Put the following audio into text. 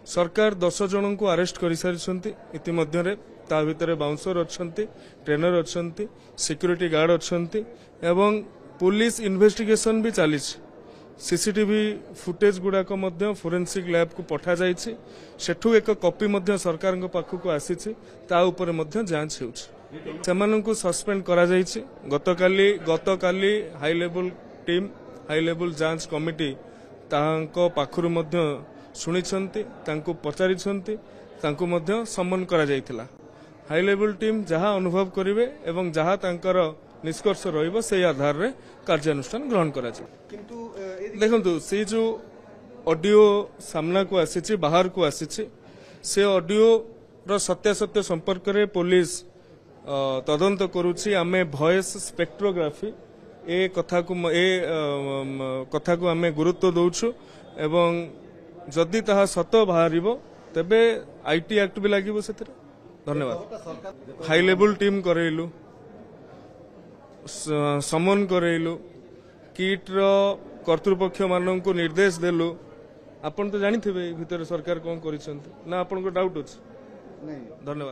सरकार 10 जन को अरेस्ट कर सारी इतिमध्य ता भितर बाउंसर अच्छा ट्रेनर अच्छा सिक्यूरीटी गार्ड अच्छा एवं पुलिस इन्वेस्टिगेशन भी चली सीसीटीवी फुटेज गुड़ाक फोरेंसिक लैब को पठा जाइछि सेठू एक कॉपी सरकार पाखक आसी जांच हो सस्पेंड करा जाइछि गतकाली high level team high level जांच कमिटी तांको पाखरु शुणी पचारि सम्मन करा जाइथिला हाई लेवल टीम जहाँ अनुभव करेंगे एवं जहाँ तांकर निष्कर्ष रहिबो से आधार रे कार्यानुष्ठान ग्रहण करा जाय किंतु देखंतु से जो ऑडियो सामना को आसी बाहर को आसी से ऑडियो रो सत्यासत्य संपर्क रे पुलिस तदंत करूची आमे वॉइस स्पेक्ट्रोग्राफी ए कथा को आमे गुरुत्व दउछु एवं जदि ताहा सत बाहरिबो तबे आईटी एक्ट भी लागिबो सेतिर धन्यवाद हाई लेवल टीम करेलु समन करेलु किट रो कर्तृपक्ष मान को निर्देश देलु आपण तो जानी थे भीतर सरकार कौन कर ना आपण को डाउट अच्छे धन्यवाद।